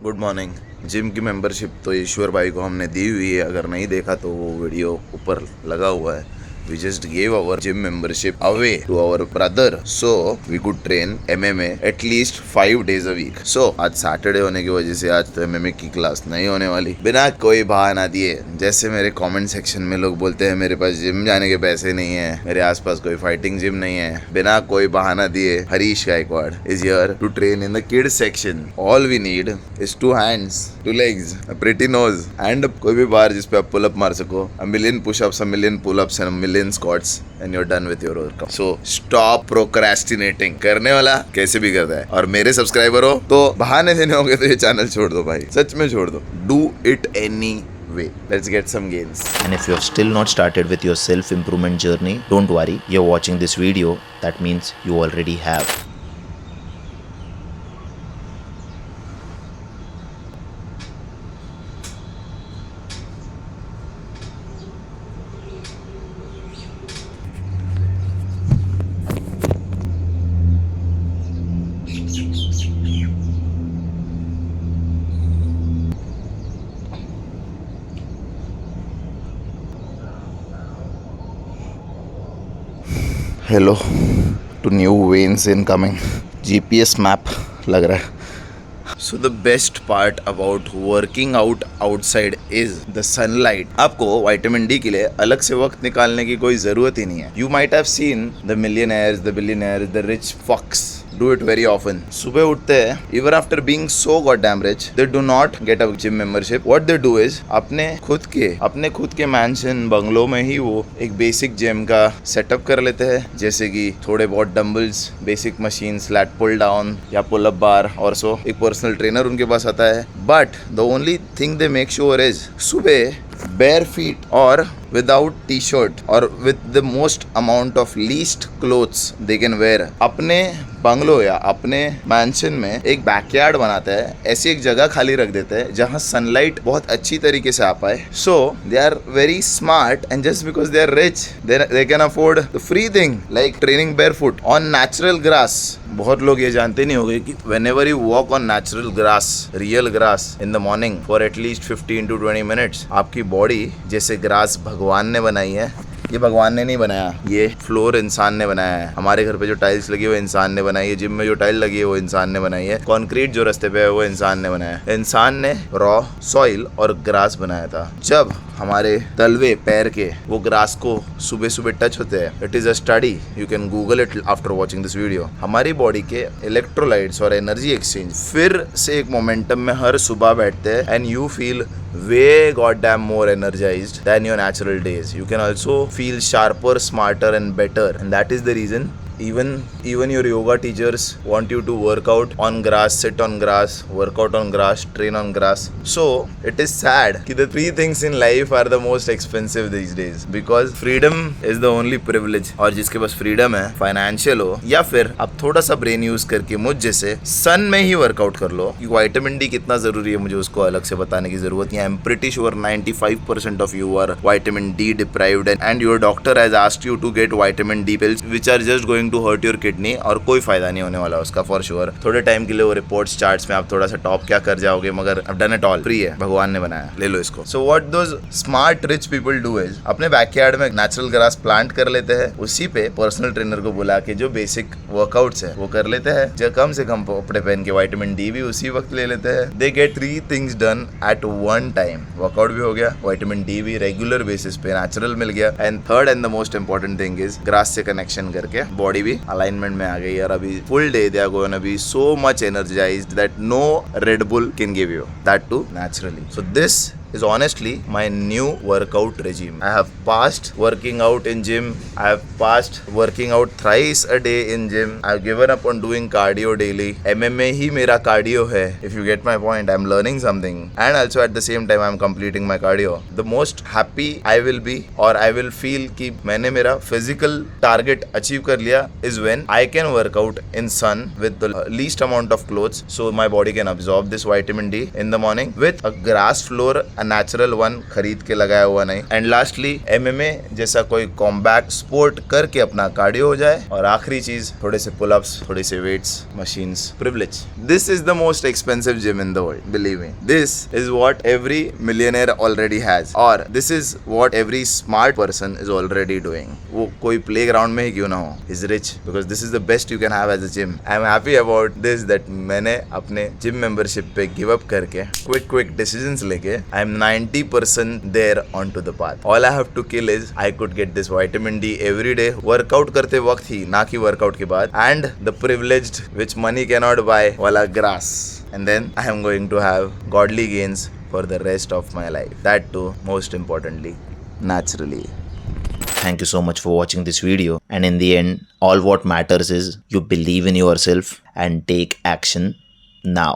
Good morning. Gym की membership तो ईश्वर भाई को हमने दी हुई है, अगर नहीं देखा तो वो वीडियो ऊपर लगा हुआ है। We just gave our gym membership away to our brother so we could train MMA at least 5 days a week. So आज सैटरडे होने की वजह से आज तो MMA की क्लास नहीं होने वाली, बिना कोई बहाना दिए। जैसे मेरे कमेंट सेक्शन में लोग बोलते हैं मेरे पास जिम जाने के पैसे नहीं है, मेरे आसपास कोई फाइटिंग जिम नहीं है, बिना कोई बहाना दिए Harish Gaekwad is here to train in the kids section. All we need is 2 hands, 2 legs, a pretty nose and कोई भी बार जिस पे आप पुल अप मार सको, a million push-ups, a million pull-ups and a million squats and you're done with your workout. So stop procrastinating. करने वाला कैसे भी करता है, और मेरे सब्सक्राइबर हो तो बहाने देने होंगे तो ये चैनल छोड़ दो भाई, सच में छोड़ दो. Do it anyway. Let's get some gains. And if you have still not started with your self improvement journey, don't worry, you're watching this video, that means you already have. Hello to new veins incoming. GPS map लग रहा है. So the best part about working out outside is the sunlight. आपको vitamin D के लिए अलग से वक्त निकालने की कोई जरूरत ही नहीं है. You might have seen the millionaires, the billionaires, the rich फक्स do it very often. सुबह उठते हैं, even after being so goddamn rich, they do not get a gym membership. What they do is अपने खुद के mention बंगलों में ही वो एक बेसिक जिम का सेटअप कर लेते हैं, जैसे कि थोड़े बहुत dumbbells, basic machines, lat pull down या पुल अप बार, और सो एक पर्सनल ट्रेनर उनके पास आता है. But the only thing they make sure is सुबह bare feet or without t-shirt or with the most amount of least clothes they can wear, अपने bungalow या अपने मैंशन में एक बैकयार्ड बनाते हैं, ऐसी एक जगह खाली रख देते हैं जहाँ सनलाइट बहुत अच्छी तरीके से आ पाए. So they are very smart and just because they are rich they can afford the free thing like training barefoot on natural grass. बहुत लोग ये जानते नहीं होंगे कि whenever you walk on natural grass, real grass in the morning for at least 15 to 20 minutes, आपकी body जैसे grass भगवान ने बनाई है. ये भगवान ने नहीं बनाया, ये फ्लोर इंसान ने बनाया है. हमारे घर पे जो टाइल्स लगी है वो इंसान ने बनाई है, जिम में जो टाइल लगी है वो इंसान ने बनाई है, कंक्रीट जो रास्ते पे है वो इंसान ने बनाया है. इंसान ने रॉ सॉइल और ग्रास बनाया था. जब हमारे तलवे पैर के वो ग्रास को सुबह सुबह टच होते हैं, it is a study, you can Google it after watching this video. हमारी बॉडी के इलेक्ट्रोलाइट्स और एनर्जी एक्सचेंज फिर से एक मोमेंटम में हर सुबह बैठते हैं and you feel way goddamn more energized than your natural days. You can also feel sharper, smarter and better, and that is the reason even your yoga teachers want you to work out on grass, sit on grass, work out on grass, train on grass. So it is sad कि the 3 things in life are the most expensive these days because freedom is the only privilege. और जिसके पास freedom है, financial हो या फिर आप थोड़ा सा brain use करके मुझ जैसे sun में ही workout कर लो. कि vitamin D कितना जरूरी है मुझे उसको अलग से बताने की जरूरत नहीं है. I'm pretty sure 95% of you are vitamin D deprived and your doctor has asked you to get vitamin D pills which are just going to hurt your kidney और कोई फायदा नहीं होने वाला उसका फॉर श्योर. थोड़े टाइम के लिए वो रिपोर्ट्स चार्ट्स में आप थोड़ा सा टॉप क्या कर जाओगे, मगर I've done it all, free है, भगवान ने बनाया, ले लो इसको. So what those smart rich people do is अपने बैकयार्ड में नेचुरल ग्रास प्लांट कर लेते हैं, उसी पे पर्सनल ट्रेनर को बुला के जो बेसिक वर्कआउट्स है वो कर लेते हैं, जो कम से कम कपड़े पहन के विटामिन डी भी उसी वक्त ले लेते हैं. They get 3 things done at one time. Workout भी हो गया, विटामिन डी भी रेगुलर बेसिस पे नेचुरल मिल गया, एंड थर्ड एंड द मोस्ट इंपॉर्टेंट थिंग इज ग्रास से कनेक्शन करके बॉडी भी अलाइनमेंट में आ गई. और अभी full day they are going to be so much energized that no Red Bull can give you, that too naturally. So this is honestly my new workout regime. I have passed working out in gym. I have passed working out thrice a day in gym. I have given up on doing cardio daily. MMA ही मेरा cardio है. If you get my point, I'm learning something. And also at the same time I'm completing my cardio. The most happy I will be or I will feel कि मैंने मेरा physical target achieve कर लिया is when I can work out in sun with the least amount of clothes so my body can absorb this vitamin D in the morning with a grass floor a natural one, खरीद के लगाया हुआ नहीं. And lastly MMA जैसा कोई combat sport करके अपना cardio हो जाए. और आखिरी चीज थोड़े से पुलअप्स, थोड़े से weights, machines, privilege. This is the most expensive gym in the world, believe me. This is what every millionaire already has, और this is what every smart person is already doing. वो कोई playground में ही क्यों ना हो, is rich because this is the best you can have as a gym. I am happy about this that मैंने अपने जिम मेंबरशिप पे गिव अप करके क्विक डिसीजंस लेके I am 90% there on to the path. All I have to kill is I could get this vitamin D every day, workout करते वक्त ही, ना कि वर्कआउट के बाद, and the privileged which money cannot नॉट बाय वाला grass. And then I am going to have godly gains for the rest of my life. That too, most importantly, naturally. Thank you so much for watching this video. And in the end, all what matters is you believe in yourself and take action now.